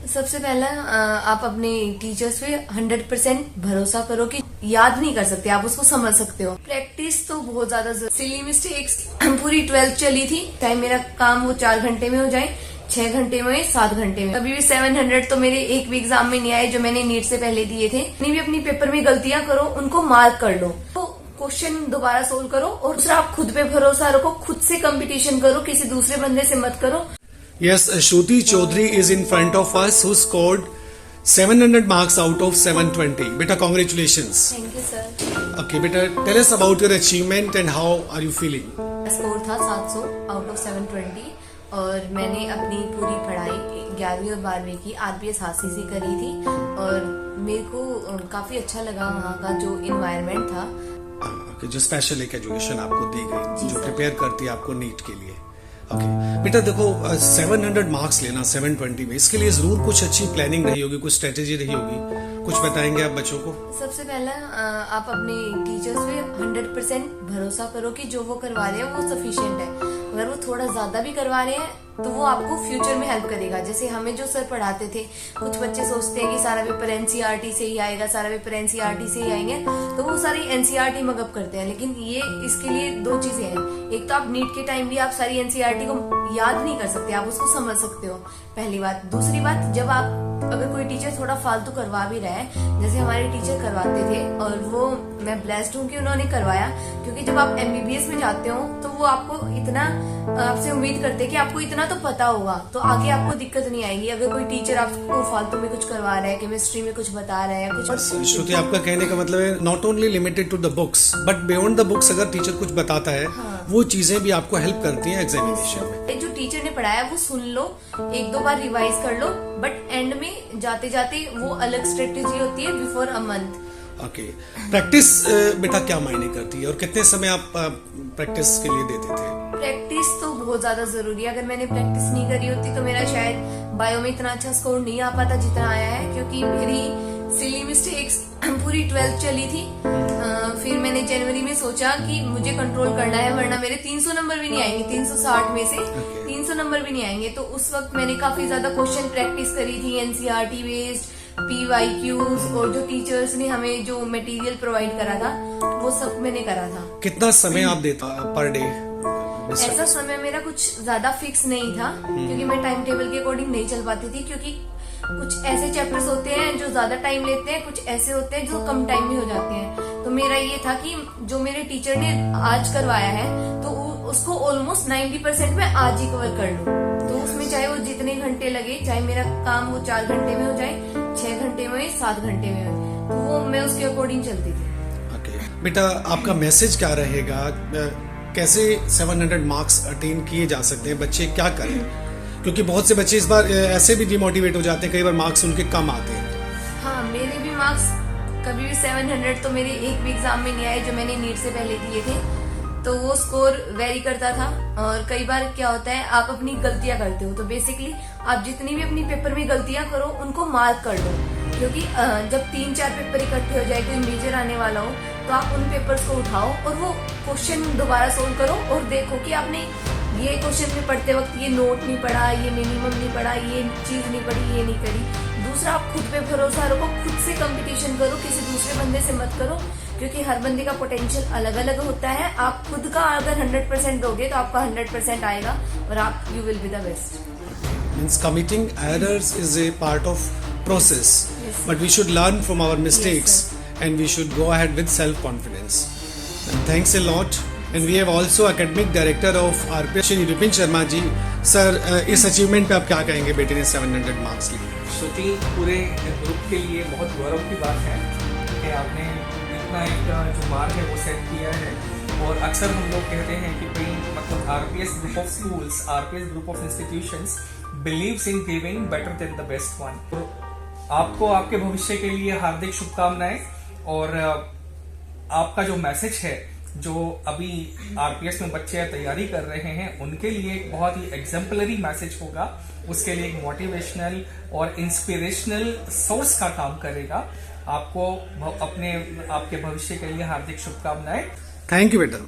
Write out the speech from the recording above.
सबसे पहला आप अपने टीचर्स पे 100% भरोसा करो कि याद नहीं कर सकते, आप उसको समझ सकते हो। प्रैक्टिस तो बहुत ज्यादा सिली मिस्टेक्स पूरी 12th चली थी, चाहे मेरा काम वो 4 घंटे में हो जाए, 6 घंटे में, 7 घंटे में। कभी भी 700 तो मेरे एक भी एग्जाम में नहीं आए जो मैंने नीट से पहले दिए थे। जितनी भी अपनी पेपर में गलतियां करो उनको मार्क कर लो, तो क्वेश्चन दोबारा सोल्व करो। और दूसरा, आप खुद पे भरोसा रखो, खुद से कंपटीशन करो, किसी दूसरे बंदे से मत करो। Yes, Shruti Chaudhary is in front of us who scored 700 marks out of 720. Beta, congratulations. Thank you sir. Okay, beta, tell us about your achievement and how are you feeling? Score था 700 out of 720 और मैंने अपनी पूरी पढ़ाई 11वीं और 12वीं की RPS हासिल से करी थी और मेरे को काफी अच्छा लगा वहाँ का जो इन्वायरमेंट था। Okay, जो स्पेशल एक एजुकेशन आपको दी गई, जो सर। प्रिपेयर करती है आपको नीट के लिए। ओके बेटा, देखो 700 मार्क्स लेना 720 में, इसके लिए जरूर कुछ अच्छी प्लानिंग रही होगी, कुछ स्ट्रेटेजी रही होगी, कुछ बताएंगे आप बच्चों को? सबसे पहला आप अपने टीचर्स पे 100% भरोसा करो कि जो वो करवा रहे हैं वो सफिशिएंट है। अगर वो थोड़ा ज्यादा भी करवा रहे हैं तो वो आपको फ्यूचर में हेल्प करेगा। जैसे हमें जो सर पढ़ाते थे, कुछ बच्चे सोचते हैं कि सारा पेपर NCERT से ही आएगा, सारा पेपर NCERT से ही आएंगे, तो वो सारी NCERT मगअप करते हैं। लेकिन ये इसके लिए दो चीजें हैं, एक तो आप नीट के टाइम भी आप सारी NCERT को याद नहीं कर सकते, आप उसको समझ सकते हो, पहली बात। दूसरी बात, जब आप अगर कोई टीचर थोड़ा फालतू करवा भी रहा है, जैसे हमारे टीचर करवाते थे और वो मैं ब्लेस्ड हूँ कि उन्होंने करवाया, क्योंकि जब आप MBBS में जाते हो तो वो आपको इतना आपसे उम्मीद करते हैं कि आपको इतना तो पता होगा, तो आगे आपको दिक्कत नहीं आएगी। अगर कोई टीचर आपको फालतू में कुछ करवा रहा है, केमिस्ट्री में कुछ बता रहा है कुछ। श्रुति, आपका कहने का मतलब है not only limited to the books but beyond the books, अगर टीचर कुछ बताता है वो चीजें भी आपको हेल्प करती हैं एग्जामिनेशन में। जो टीचर ने पढ़ाया वो सुन लो, 1-2 बार रिवाइज कर लो, बट एंड में जाते जाते वो अलग स्ट्रेटेजी होती है before a month. Okay, practice बेटा क्या मायने करती है और कितने समय आप प्रैक्टिस के लिए देते थे? प्रैक्टिस तो बहुत ज्यादा जरूरी है। अगर मैंने प्रैक्टिस नहीं करी होती तो मेरा शायद बायो में इतना अच्छा स्कोर नहीं आ पाता जितना आया है, क्योंकि मेरी सिली मिस्टेक्स पूरी 12th चली थी। फिर मैंने जनवरी में सोचा कि मुझे कंट्रोल करना है, वरना मेरे 300 नंबर भी नहीं आएंगे, 360 में से 300 नंबर भी नहीं आएंगे। तो उस वक्त मैंने काफी ज्यादा क्वेश्चन प्रैक्टिस करी थी, NCERT बेस्ड, PYQs, और जो टीचर्स ने हमें जो मटेरियल प्रोवाइड करा था वो सब मैंने करा था। कितना समय आप देता पर डे? ऐसा समय मेरा कुछ ज्यादा फिक्स नहीं था, क्योंकि मैं टाइम टेबल के अकॉर्डिंग नहीं चल पाती थी, क्योंकि कुछ ऐसे चैप्टर्स होते हैं जो ज्यादा टाइम लेते हैं, कुछ ऐसे होते हैं जो कम टाइम में हो जाते हैं। तो मेरा ये था कि जो मेरे टीचर ने आज करवाया है तो उसको ऑलमोस्ट 90% मैं आज ही कवर कर लूं। तो उसमें चाहे वो जितने घंटे लगे, चाहे मेरा काम वो 4 घंटे में हो जाए, 6 घंटे में, 7 घंटे में, तो वो मैं उसके अकॉर्डिंग चलती थी। ओके बेटा, आपका मैसेज क्या रहेगा? कैसे 700 मार्क्स अटेन किए जा सकते हैं? बच्चे क्या करें? क्योंकि बहुत से बच्चे इस बार ऐसे भी डिमोटिवेट हो जाते हैं, कई बार मार्क्स उनके कम आते हैं। हाँ, मेरे भी मार्क्स कभी भी 700 तो मेरे एक भी एग्जाम में नहीं आए जो मैंने नीट से पहले दिए थे। तो वो स्कोर वेरी करता था, और कई बार क्या होता है आप अपनी गलतियां करते हो, तो बेसिकली आप जितनी भी अपनी पेपर में गलतियां करो उनको मार्क कर दो, क्योंकि जब 3-4 पेपर इकट्ठे हो जाए, कोई मेजर आने वाला हो, तो आप उन पेपर्स को उठाओ और वो क्वेश्चन दोबारा सोल्व करो और देखो कि आपने ये क्वेश्चन में पढ़ते वक्त ये नोट नहीं पढ़ा, ये मिनिमम नहीं पढ़ा, ये चीज नहीं पढ़ी, ये नहीं करी। दूसरा, आप खुद पे भरोसा रखो, खुद से कंपटीशन करो, किसी दूसरे बंदे से मत करो, क्योंकि हर बंदे का पोटेंशियल अलग अलग होता है। आप खुद का अगर 100% दोगे तो आपका 100% आएगा और आप you will be the best. Means committing errors is a part of process, but we should learn from our mistakes and we should go ahead with self-confidence. And thanks a lot. And we have also academic director of RPS, Shri Vipin Sharma ji. Sir, इस achievement पे आप क्या कहेंगे? बेटे ने 700 marks लिए। श्रुति, पूरे group के लिए बहुत गौरव की बात है कि आपने इतना एक जो मार्क है वो सेट किया है। और अक्सर हम लोग कहते हैं कि भाई मतलब RPS group of schools, RPS group of institutions believes in giving better than the best one. तो आपको आपके भविष्य के लिए हार्दिक शुभकामनाएं। और आपका जो मैसेज है, जो अभी RPS में बच्चे तैयारी कर रहे हैं, उनके लिए एक बहुत ही एग्जाम्पलरी मैसेज होगा, उसके लिए एक मोटिवेशनल और इंस्पिरेशनल सोर्स का काम करेगा। आपको आपके भविष्य के लिए हार्दिक शुभकामनाएं। थैंक यू बेटा।